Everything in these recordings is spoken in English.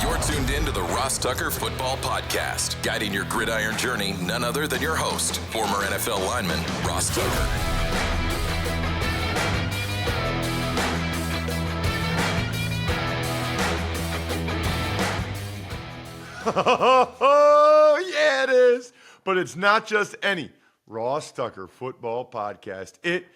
You're tuned in to the Ross Tucker Football Podcast, guiding your gridiron journey, none other than your host, former NFL lineman, Ross Tucker. Oh, yeah, it is. But it's not just any Ross Tucker Football Podcast. It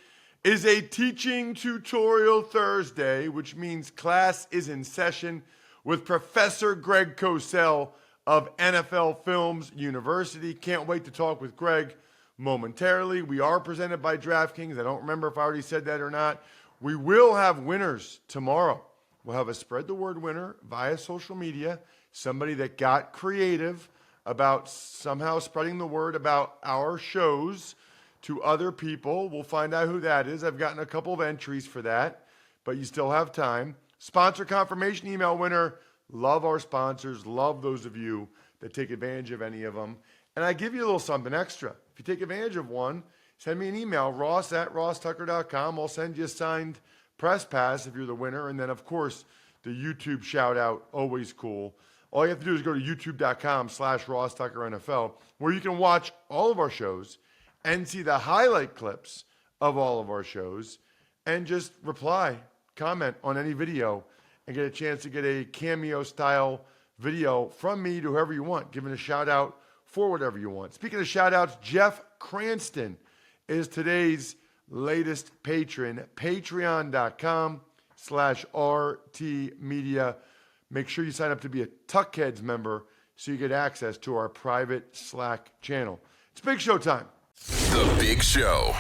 is a teaching tutorial Thursday, which means class is in session with Professor Greg Cosell of NFL Films University. Can't wait to talk with Greg momentarily. We are presented by DraftKings. I don't remember if I already said that or not. We will have winners tomorrow. We'll have a spread the word winner via social media. Somebody that got creative about somehow spreading the word about our shows to other people. We'll find out who that is. I've gotten a couple of entries for that, but you still have time. Sponsor confirmation email winner. Love our sponsors. Love those of you that take advantage of any of them. And I give you a little something extra. If you take advantage of one, send me an email, ross@rosstucker.com. I'll send you a signed press pass if you're the winner. And then, of course, the YouTube shout out, always cool. All you have to do is go to youtube.com/RossTuckerNFL, where you can watch all of our shows and see the highlight clips of all of our shows and just reply, comment on any video and get a chance to get a cameo-style video from me to whoever you want, giving a shout-out for whatever you want. Speaking of shout-outs, Jeff Cranston is today's latest patron, patreon.com/RTmedia. Make sure you sign up to be a Tuckheads member so you get access to our private Slack channel. It's Big Show time. The Big Show.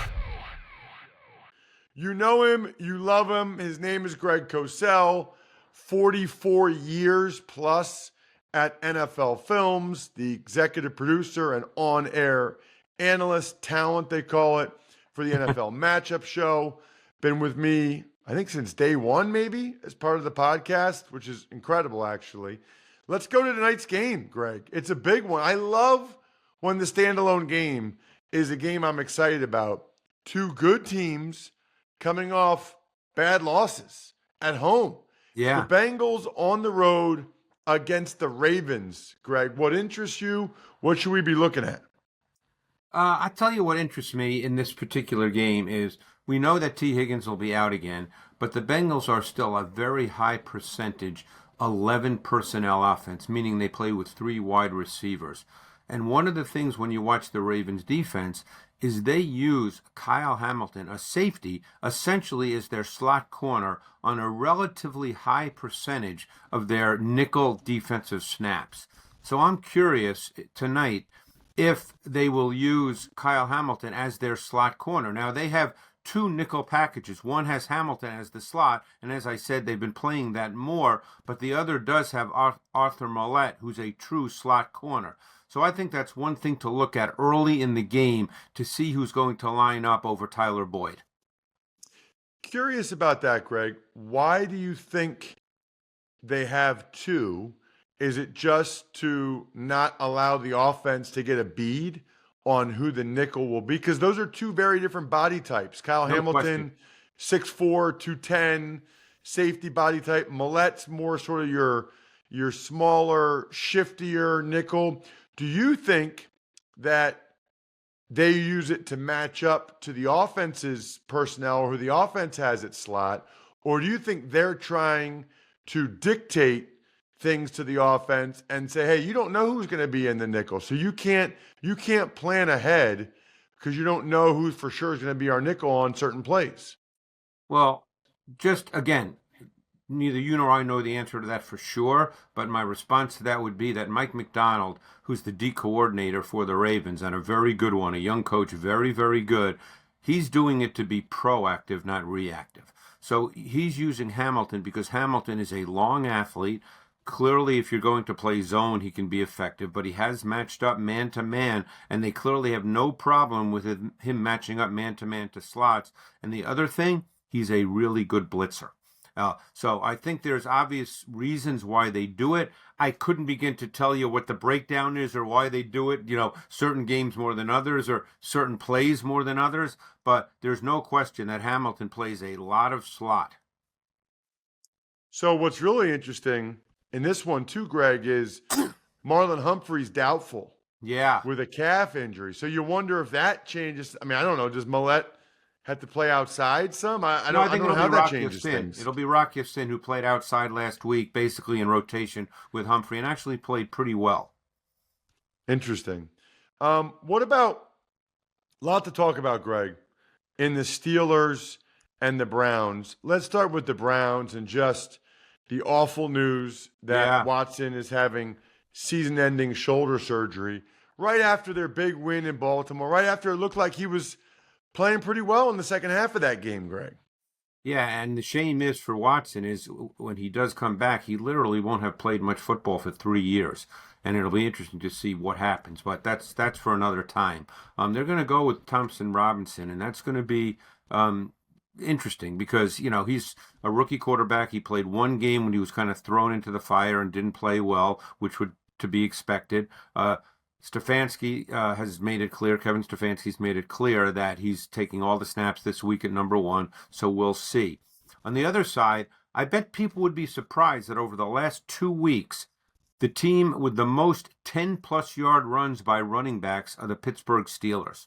You know him, you love him. His name is Greg Cosell, 44 years plus at NFL Films, the executive producer and on-air analyst, talent they call it, for the NFL Matchup Show. Been with me, I think since day one, maybe, as part of the podcast, which is incredible, actually. Let's go to tonight's game, Greg. It's a big one. I love when the standalone game is a game I'm excited about. Two good teams coming off bad losses at home. Yeah. The Bengals on the road against the Ravens. Greg, what interests you? What should we be looking at? I'll tell you what interests me in this particular game is we know that T. Higgins will be out again, but the Bengals are still a very high percentage 11 personnel offense, meaning they play with 3 wide receivers. And one of the things when you watch the Ravens defense is they use Kyle Hamilton, a safety, essentially as their slot corner on a relatively high percentage of their nickel defensive snaps. So I'm curious tonight if they will use Kyle Hamilton as their slot corner. Now, they have 2 nickel packages. One has Hamilton as the slot, and as I said, they've been playing that more, but the other does have Arthur Millette, who's a true slot corner. So I think that's one thing to look at early in the game to see who's going to line up over Tyler Boyd. Curious about that, Greg. Why do you think they have 2? Is it just to not allow the offense to get a bead on who the nickel will be? Because those are 2 very different body types. Kyle Hamilton, 6'4", 210, safety body type. Millette's more sort of your smaller, shiftier nickel. Do you think that they use it to match up to the offense's personnel or who the offense has at slot? Or do you think they're trying to dictate things to the offense and say, hey, you don't know who's going to be in the nickel, so you can't plan ahead because you don't know who for sure is going to be our nickel on certain plays? Well, just again, neither you nor I know the answer to that for sure, but my response to that would be that Mike McDonald, who's the D coordinator for the Ravens, and a very good one, a young coach, very, very good, he's doing it to be proactive, not reactive. So he's using Hamilton because Hamilton is a long athlete. Clearly, if you're going to play zone, he can be effective, but he has matched up man-to-man, and they clearly have no problem with him matching up man-to-man to slots. And the other thing, he's a really good blitzer. So I think there's obvious reasons why they do it. I couldn't begin to tell you what the breakdown is or why they do it, certain games more than others or certain plays more than others, but there's no question that Hamilton plays a lot of slot. So what's really interesting in this one too, Greg, is Marlon Humphrey's doubtful Yeah. with a calf injury. So you wonder if that changes. I mean, I don't know. Does Millette have to play outside some? I No, I don't think know it'll how be that Rock changes Sin. things. It'll be Rock Sin, who played outside last week, basically in rotation with Humphrey, and actually played pretty well. Interesting. What about, a lot to talk about, Greg, in the Steelers and the Browns. Let's start with the Browns and just the awful news that Watson is having season-ending shoulder surgery right after their big win in Baltimore, right after it looked like he was playing pretty well in the second half of that game, Greg. Yeah, and the shame is for Watson is when he does come back, he literally won't have played much football for 3 years. And it'll be interesting to see what happens, but that's for another time. They're going to go with Thompson Robinson, and that's going to be interesting because, he's a rookie quarterback. He played one game when he was kind of thrown into the fire and didn't play well, which would to be expected. Stefanski has made it clear, Kevin Stefanski's made it clear that he's taking all the snaps this week at number one, so we'll see. On the other side, I bet people would be surprised that over the last 2 weeks, the team with the most 10-plus yard runs by running backs are the Pittsburgh Steelers.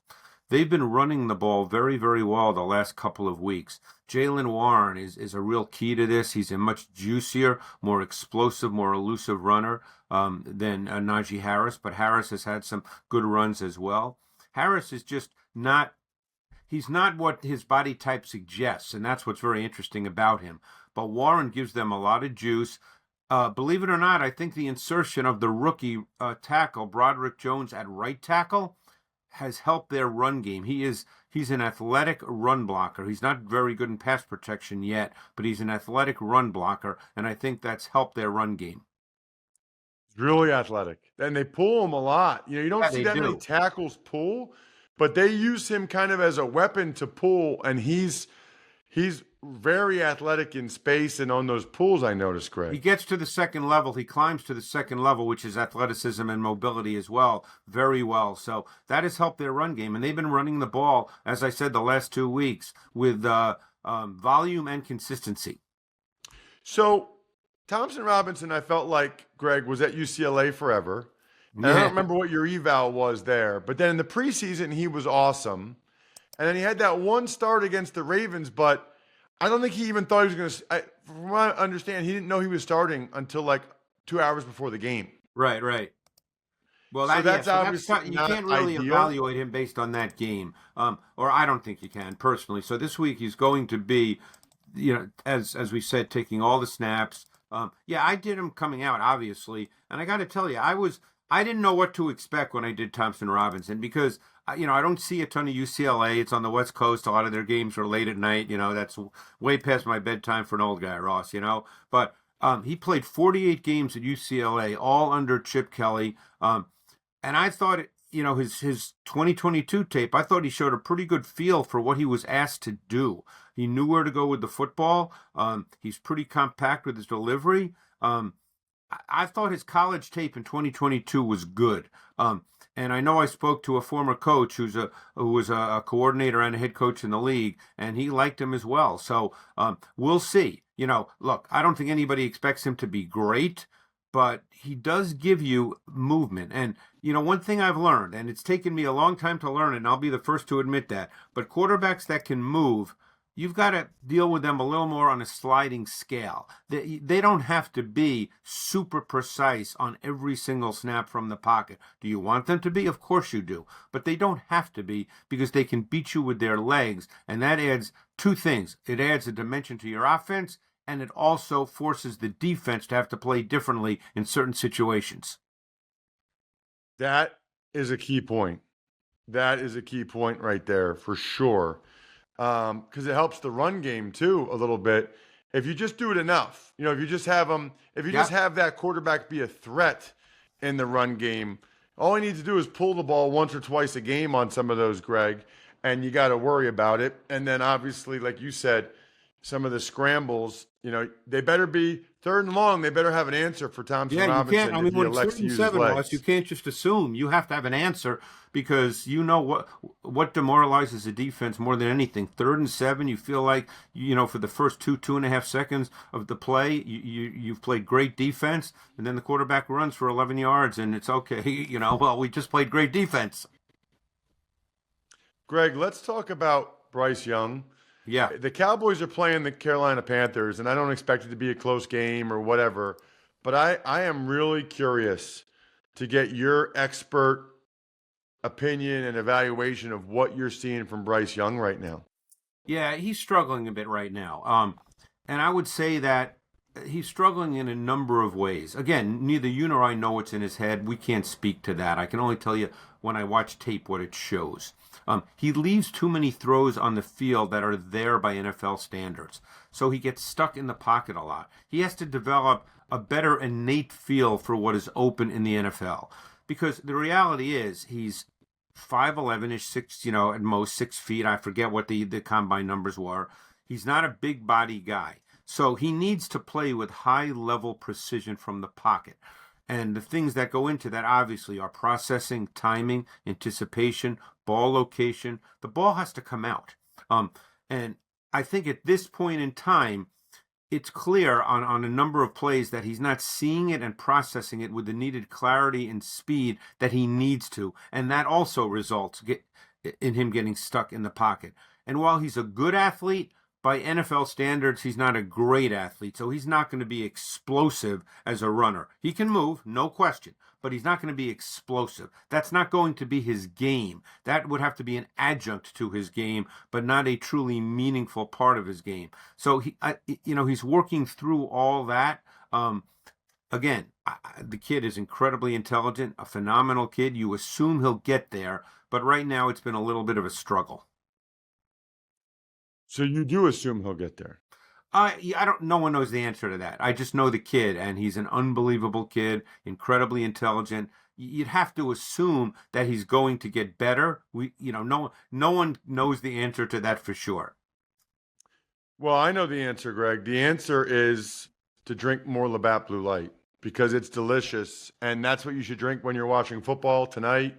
They've been running the ball very, very well the last couple of weeks. Jaylen Warren is a real key to this. He's a much juicier, more explosive, more elusive runner than Najee Harris, but Harris has had some good runs as well. Harris is just not, he's not what his body type suggests, and that's what's very interesting about him. But Warren gives them a lot of juice. Believe it or not, I think the insertion of the rookie tackle, Broderick Jones, at right tackle has helped their run game. He's an athletic run blocker. He's not very good in pass protection yet, but he's an athletic run blocker, and I think that's helped their run game. He's really athletic. And they pull him a lot. You don't see that many tackles pull, but they use him kind of as a weapon to pull, and he's very athletic in space and on those pulls, I noticed, Greg. He gets to the second level. He climbs to the second level, which is athleticism and mobility as well, very well. So that has helped their run game. And they've been running the ball, as I said, the last 2 weeks with volume and consistency. So Thompson Robinson, I felt like, Greg, was at UCLA forever. And I don't remember what your eval was there. But then in the preseason, he was awesome. And then he had that one start against the Ravens, but I don't think he even thought he was going to – from what I understand, he didn't know he was starting until like 2 hours before the game. Right. Well, that's obviously you can't really evaluate him based on that game, or I don't think you can personally. So this week he's going to be, as we said, taking all the snaps. I did him coming out, obviously, and I got to tell you, I didn't know what to expect when I did Thompson Robinson because – I don't see a ton of UCLA. It's on the West Coast. A lot of their games are late at night. That's way past my bedtime for an old guy, Ross, But he played 48 games at UCLA, all under Chip Kelly. And I thought, his 2022 tape, I thought he showed a pretty good feel for what he was asked to do. He knew where to go with the football. He's pretty compact with his delivery. I thought his college tape in 2022 was good. And I know I spoke to a former coach who was a coordinator and a head coach in the league, and he liked him as well. So we'll see. Look, I don't think anybody expects him to be great, but he does give you movement. And, one thing I've learned, and it's taken me a long time to learn it, and I'll be the first to admit that, but quarterbacks that can move, you've got to deal with them a little more on a sliding scale. They don't have to be super precise on every single snap from the pocket. Do you want them to be? Of course you do. But they don't have to be because they can beat you with their legs. And that adds two things. It adds a dimension to your offense, and it also forces the defense to have to play differently in certain situations. That is a key point. That is a key point right there for sure. Because it helps the run game too a little bit. If you just do it enough, if you just have them, just have that quarterback be a threat in the run game, all he needs to do is pull the ball once or twice a game on some of those, Greg, and you got to worry about it. And then obviously, like you said, some of the scrambles, they better be third and long. They better have an answer for Thompson Yeah, you Robinson can't. I mean, if he when it's elects third to and use his seven, Ross, legs. you can't just assume. You have to have an answer because you know what demoralizes the defense more than anything. Third and seven, you feel like for the first 2.5 seconds of the play, you've played great defense, and then the quarterback runs for 11 yards, and it's okay. Well, we just played great defense. Greg, let's talk about Bryce Young. Yeah. The Cowboys are playing the Carolina Panthers, and I don't expect it to be a close game or whatever, but I am really curious to get your expert opinion and evaluation of what you're seeing from Bryce Young right now. Yeah, he's struggling a bit right now. And I would say that he's struggling in a number of ways. Again, neither you nor I know what's in his head. We can't speak to that. I can only tell you when I watch tape what it shows. He leaves too many throws on the field that are there by NFL standards. So he gets stuck in the pocket a lot. He has to develop a better innate feel for what is open in the NFL. Because the reality is he's 5'11-ish, at most 6 feet. I forget what the combine numbers were. He's not a big body guy. So he needs to play with high level precision from the pocket. And the things that go into that obviously are processing, timing, anticipation, ball location. The ball has to come out. And I think at this point in time, it's clear on a number of plays that he's not seeing it and processing it with the needed clarity and speed that he needs to. And that also results in him getting stuck in the pocket. And while he's a good athlete, by NFL standards, he's not a great athlete, so he's not going to be explosive as a runner. He can move, no question, but he's not going to be explosive. That's not going to be his game. That would have to be an adjunct to his game, but not a truly meaningful part of his game. So he's working through all that. Again, the kid is incredibly intelligent, a phenomenal kid. You assume he'll get there, but right now it's been a little bit of a struggle. So you do assume he'll get there? I don't. No one knows the answer to that. I just know the kid, and he's an unbelievable kid, incredibly intelligent. You'd have to assume that he's going to get better. No one knows the answer to that for sure. Well, I know the answer, Greg. The answer is to drink more Labatt Blue Light because it's delicious, and that's what you should drink when you're watching football tonight,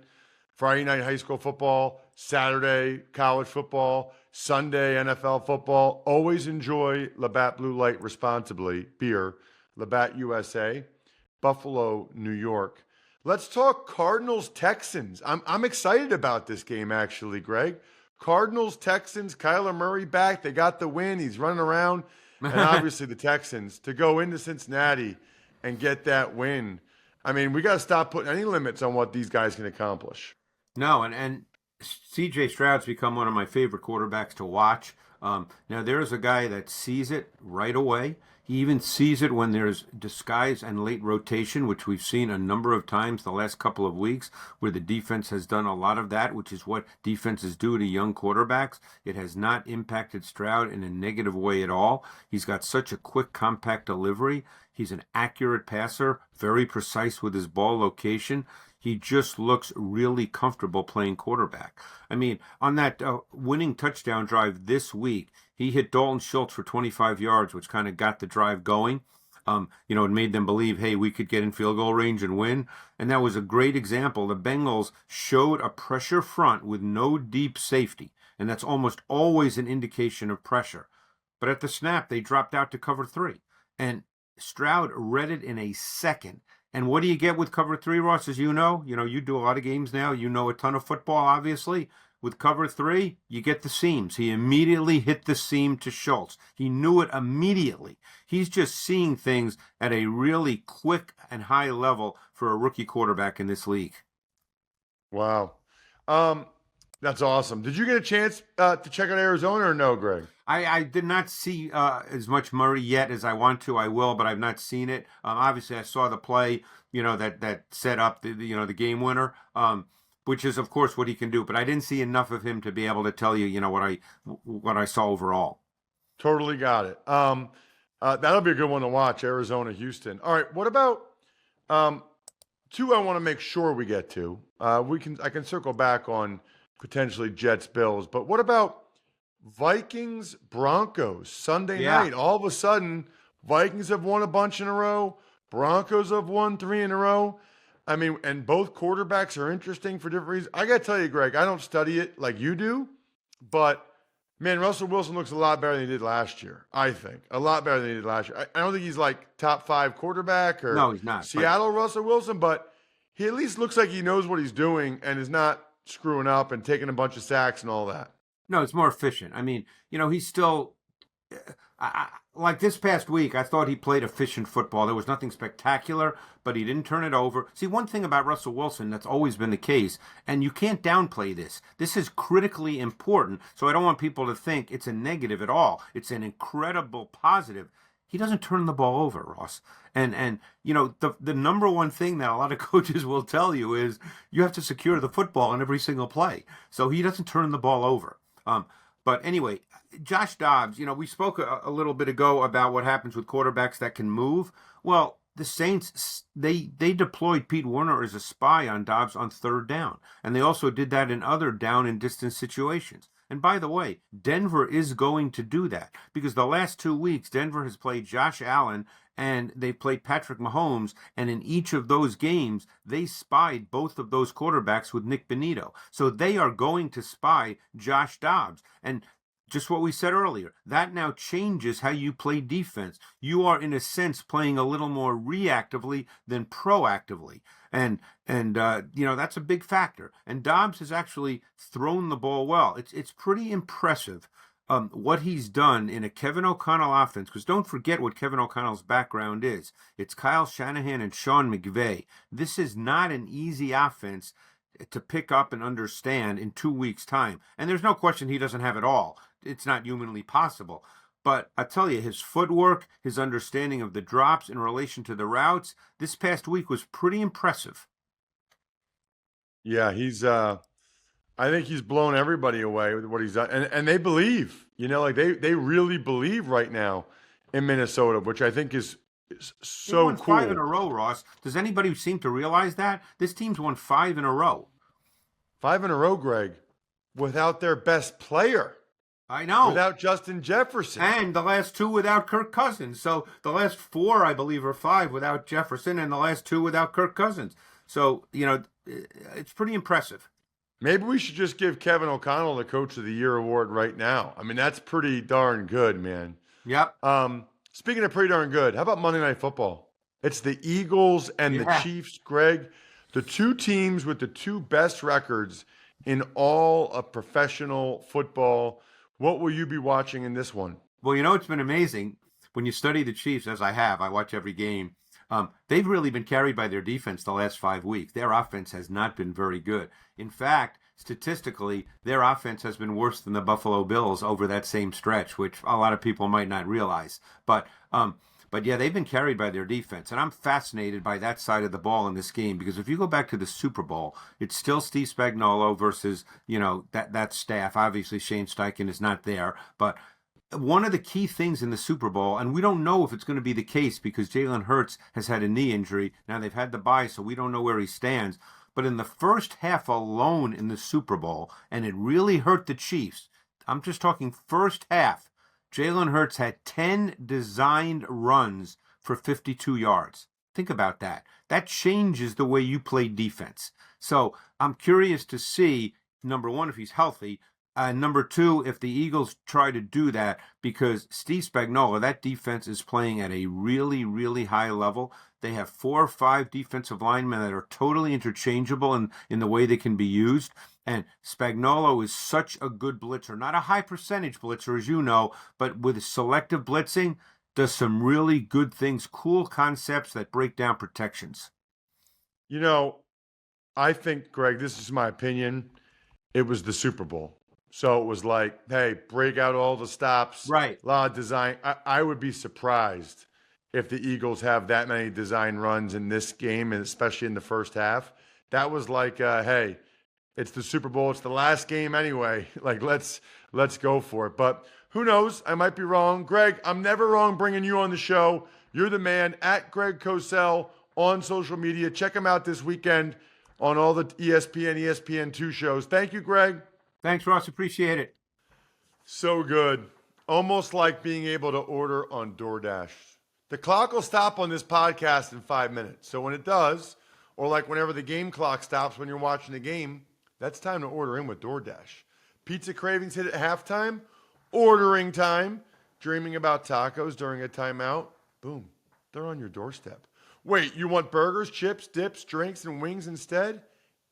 Friday night high school football, Saturday college football, Sunday NFL football. Always enjoy Labatt Blue Light responsibly. Beer, Labatt USA, Buffalo, New York. Let's talk Cardinals Texans. I'm excited about this game actually, Greg. Cardinals Texans, Kyler Murray back. They got the win. He's running around. And obviously the Texans to go into Cincinnati and get that win. I mean, we got to stop putting any limits on what these guys can accomplish. No, and C.J. Stroud's become one of my favorite quarterbacks to watch. Now, there's a guy that sees it right away. He even sees it when there's disguise and late rotation, which we've seen a number of times the last couple of weeks, where the defense has done a lot of that, which is what defenses do to young quarterbacks. It has not impacted Stroud in a negative way at all. He's got such a quick, compact delivery. He's an accurate passer, very precise with his ball location. He just looks really comfortable playing quarterback. I mean, on that winning touchdown drive this week, he hit Dalton Schultz for 25 yards, which kind of got the drive going. It made them believe, hey, we could get in field goal range and win. And that was a great example. The Bengals showed a pressure front with no deep safety, and that's almost always an indication of pressure. But at the snap, they dropped out to cover 3. And Stroud read it in a second. And what do you get with cover 3, Ross? As you know, you do a lot of games now. You know a ton of football, obviously. With cover 3, you get the seams. He immediately hit the seam to Schultz. He knew it immediately. He's just seeing things at a really quick and high level for a rookie quarterback in this league. Wow. That's awesome. Did you get a chance to check out Arizona or no, Greg? I did not see as much Murray yet as I want to. I will, but I've not seen it. Obviously, I saw the play, that set up the game winner, which is of course what he can do. But I didn't see enough of him to be able to tell you, what I saw overall. Totally got it. That'll be a good one to watch. Arizona, Houston. All right. What about 2? I want to make sure we get to. I can circle back on potentially Jets, Bills, but what about Vikings, Broncos, Sunday Yeah. night. All of a sudden, Vikings have won a bunch in a row. Broncos have won 3 in a row. I mean, and both quarterbacks are interesting for different reasons. I got to tell you, Greg, I don't study it like you do, but man, Russell Wilson looks a lot better than he did last year, I think. A lot better than he did last year. I don't think he's like top 5 quarterback or No, he's not. Seattle Russell Wilson, but he at least looks like he knows what he's doing and is not screwing up and taking a bunch of sacks and all that. No, it's more efficient. I mean, he's still like this past week, I thought he played efficient football. There was nothing spectacular, but he didn't turn it over. See, one thing about Russell Wilson that's always been the case, and you can't downplay this. This is critically important, so I don't want people to think it's a negative at all. It's an incredible positive. He doesn't turn the ball over, Ross. And the number one thing that a lot of coaches will tell you is you have to secure the football in every single play. So he doesn't turn the ball over. But anyway, Josh Dobbs, we spoke a little bit ago about what happens with quarterbacks that can move. Well, the Saints, they deployed Pete Werner as a spy on Dobbs on 3rd down. And they also did that in other down and distance situations. And by the way, Denver is going to do that because the last 2 weeks, Denver has played Josh Allen and they played Patrick Mahomes. And in each of those games, they spied both of those quarterbacks with Nick Bonito. So they are going to spy Josh Dobbs. And just what we said earlier, that now changes how you play defense. You are, in a sense, playing a little more reactively than proactively. And that's a big factor. And Dobbs has actually thrown the ball well. It's pretty impressive what he's done in a Kevin O'Connell offense, because don't forget what Kevin O'Connell's background is. It's Kyle Shanahan and Sean McVay. This is not an easy offense to pick up and understand in 2 weeks' time. And there's no question he doesn't have it all. It's not humanly possible. But I tell you, his footwork, his understanding of the drops in relation to the routes, this past week was pretty impressive. Yeah, I think he's blown everybody away with what he's done. And they believe, they really believe right now in Minnesota, which I think is so they won cool. 5 in a row, Ross. Does anybody seem to realize that? This team's won 5 in a row. 5 in a row, Greg, without their best player. I know. Without Justin Jefferson. And the last 2 without Kirk Cousins. So the last 4, I believe, are 5 without Jefferson, and the last 2 without Kirk Cousins. So, it's pretty impressive. Maybe we should just give Kevin O'Connell the Coach of the Year award right now. I mean, that's pretty darn good, man. Yep. Speaking of pretty darn good, how about Monday Night Football? It's the Eagles and the Chiefs, Greg. The 2 teams with the 2 best records in all of professional football. What will you be watching in this one? Well, it's been amazing. When you study the Chiefs, as I have, I watch every game. They've really been carried by their defense the last 5 weeks. Their offense has not been very good. In fact, statistically, their offense has been worse than the Buffalo Bills over that same stretch, which a lot of people might not realize. But yeah, they've been carried by their defense. And I'm fascinated by that side of the ball in this game because if you go back to the Super Bowl, it's still Steve Spagnuolo versus, that staff. Obviously, Shane Steichen is not there. But one of the key things in the Super Bowl, and we don't know if it's going to be the case because Jalen Hurts has had a knee injury. Now they've had the bye, so we don't know where he stands. But in the first half alone in the Super Bowl, and it really hurt the Chiefs, I'm just talking first half, Jalen Hurts had 10 designed runs for 52 yards. Think about that. That changes the way you play defense. So I'm curious to see, number one, if he's healthy, number 2, if the Eagles try to do that, because Steve Spagnuolo, that defense is playing at a really, really high level. They have 4 or 5 defensive linemen that are totally interchangeable in the way they can be used. And Spagnuolo is such a good blitzer, not a high percentage blitzer, as you know, but with selective blitzing, does some really good things, cool concepts that break down protections. I think, Greg, this is my opinion, it was the Super Bowl. So it was like, hey, break out all the stops. Right. A lot of design. I would be surprised if the Eagles have that many design runs in this game, and especially in the first half. That was like, hey, it's the Super Bowl. It's the last game anyway. Like, let's go for it. But who knows? I might be wrong. Greg, I'm never wrong bringing you on the show. You're the man, at Greg Cosell on social media. Check him out this weekend on all the ESPN, ESPN2 shows. Thank you, Greg. Thanks, Ross. Appreciate it. So good. Almost like being able to order on DoorDash. The clock will stop on this podcast in 5 minutes. So when it does, or like whenever the game clock stops when you're watching the game, that's time to order in with DoorDash. Pizza cravings hit at halftime, ordering time, dreaming about tacos during a timeout. Boom, they're on your doorstep. Wait, you want burgers, chips, dips, drinks, and wings instead?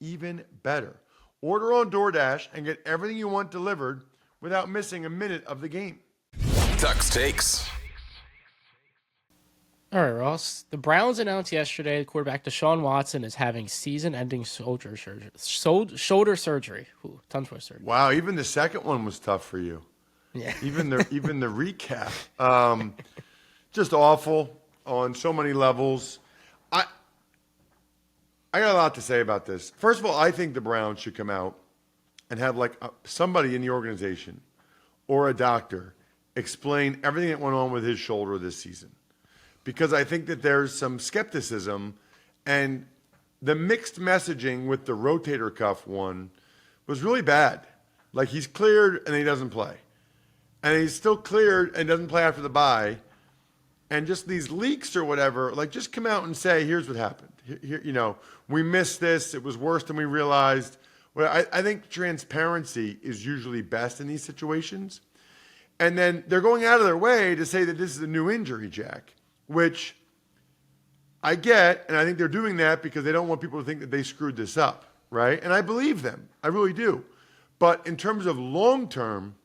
Even better. Order on DoorDash and get everything you want delivered without missing a minute of the game. Tuck's Takes. All right, Ross. The Browns announced yesterday the quarterback Deshaun Watson is having season-ending shoulder surgery. Ooh, tongue twister. Wow, even the second one was tough for you. Yeah. Even the recap. Just awful on so many levels. I got a lot to say about this. First of all, I think the Browns should come out and have somebody in the organization or a doctor explain everything that went on with his shoulder this season. Because I think that there's some skepticism, and the mixed messaging with the rotator cuff one was really bad. Like, he's cleared and he doesn't play. And he's still cleared and doesn't play after the bye. And just these leaks or whatever, just come out and say, here's what happened. Here, we missed this. It was worse than we realized. Well, I think transparency is usually best in these situations. And then they're going out of their way to say that this is a new injury, Jack, which I get, and I think they're doing that because they don't want people to think that they screwed this up, right? And I believe them. I really do. But in terms of long-term,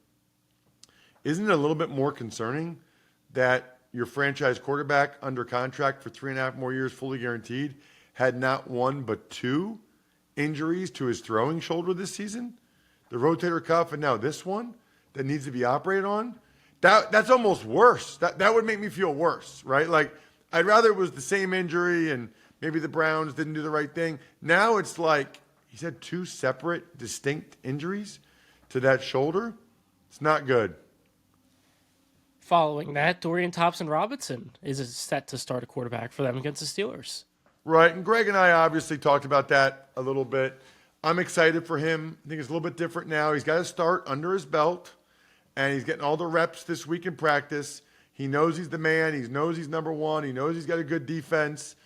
isn't it a little bit more concerning that your franchise quarterback under contract for 3.5 more years, fully guaranteed, had not one but 2 injuries to his throwing shoulder this season? The rotator cuff and now this one that needs to be operated on? That's almost worse. That would make me feel worse, right? I'd rather it was the same injury and maybe the Browns didn't do the right thing. Now it's like he's had 2 separate, distinct injuries to that shoulder. It's not good. Following that, Dorian Thompson-Robinson is set to start a quarterback for them against the Steelers. Right, and Greg and I obviously talked about that a little bit. I'm excited for him. I think it's a little bit different now. He's got to start under his belt, and he's getting all the reps this week in practice. He knows he's the man. He knows he's number one. He knows he's got a good defense.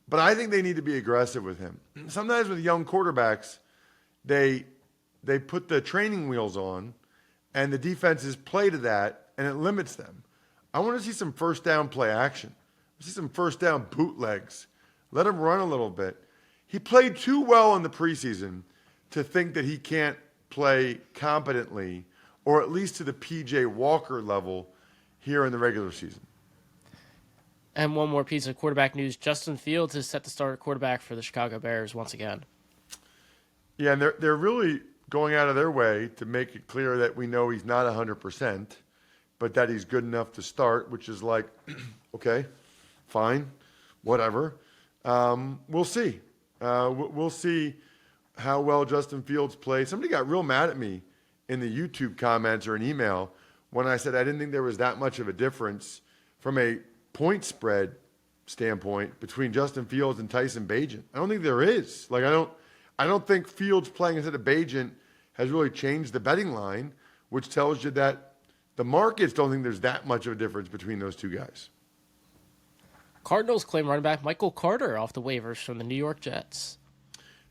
But I think they need to be aggressive with him. Sometimes with young quarterbacks, they put the training wheels on, and the defenses play to that, and it limits them. I want to see some first down play action. I see some first down bootlegs. Let him run a little bit. He played too well in the preseason to think that he can't play competently, or at least to the P.J. Walker level here in the regular season. And one more piece of quarterback news. Justin Fields is set to start at quarterback for the Chicago Bears once again. Yeah, and they're really going out of their way to make it clear that we know he's not 100%, but that he's good enough to start, which is like, okay, fine, whatever. We'll see. We'll see how well Justin Fields plays. Somebody got real mad at me in the YouTube comments or an email when I said I didn't think there was that much of a difference from a point spread standpoint between Justin Fields and Tyson Bagent. I don't think there is. I don't think Fields playing instead of Bagent has really changed the betting line, which tells you that the markets don't think there's that much of a difference between those two guys. Cardinals claim running back Michael Carter off the waivers from the New York Jets.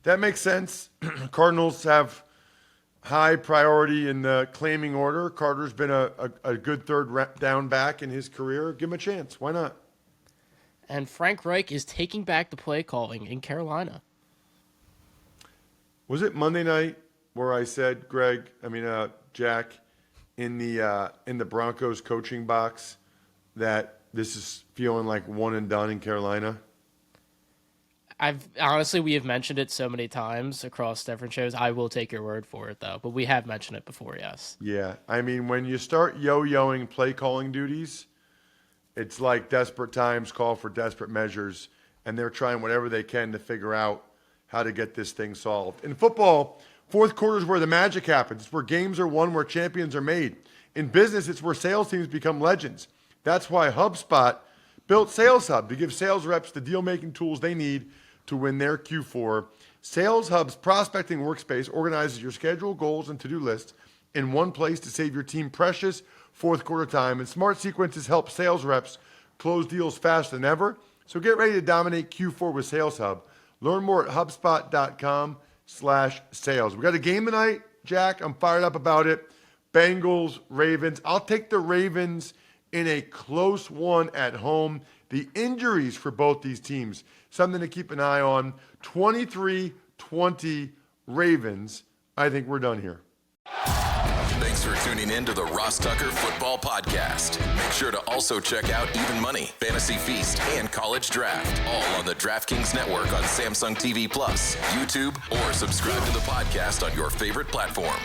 That makes sense. Cardinals have high priority in the claiming order. Carter's been a good third down back in his career. Give him a chance. Why not? And Frank Reich is taking back the play calling in Carolina. Was it Monday night where I said, Jack, in the Broncos coaching box that this is feeling like one and done in Carolina? We have mentioned it so many times across different shows. I will take your word for it, though. But we have mentioned it before, yes. Yeah. When you start yo-yoing play calling duties, it's like desperate times call for desperate measures, and they're trying whatever they can to figure out how to get this thing solved. In football, fourth quarter is where the magic happens. It's where games are won, where champions are made. In business, it's where sales teams become legends. That's why HubSpot built Sales Hub to give sales reps the deal-making tools they need to win their Q4. Sales Hub's prospecting workspace organizes your schedule, goals, and to-do lists in one place to save your team precious fourth quarter time. And Smart Sequences help sales reps close deals faster than ever. So get ready to dominate Q4 with Sales Hub. Learn more at HubSpot.com/sales. We got a game tonight, Jack. I'm fired up about it. Bengals, Ravens. I'll take the Ravens in a close one at home. The injuries for both these teams, something to keep an eye on. 23-20 Ravens. I think we're done here. Thanks for tuning in to the Ross Tucker Football Podcast. Make sure to also check out Even Money, Fantasy Feast, and College Draft, all on the DraftKings Network on Samsung TV Plus, YouTube, or subscribe to the podcast on your favorite platform.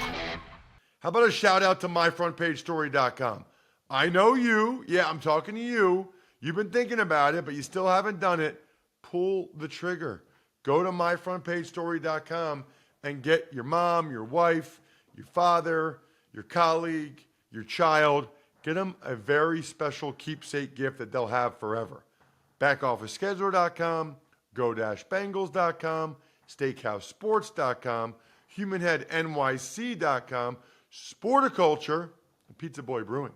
How about a shout out to myfrontpagestory.com? I know you. Yeah, I'm talking to you. You've been thinking about it, but you still haven't done it. Pull the trigger. Go to myfrontpagestory.com and get your mom, your wife, your father, your colleague, your child. Get them a very special keepsake gift that they'll have forever. BackOfficeScheduler.com, Go-Bengals.com, SteakhouseSports.com, HumanHeadNYC.com, Sporticulture, and Pizza Boy Brewing.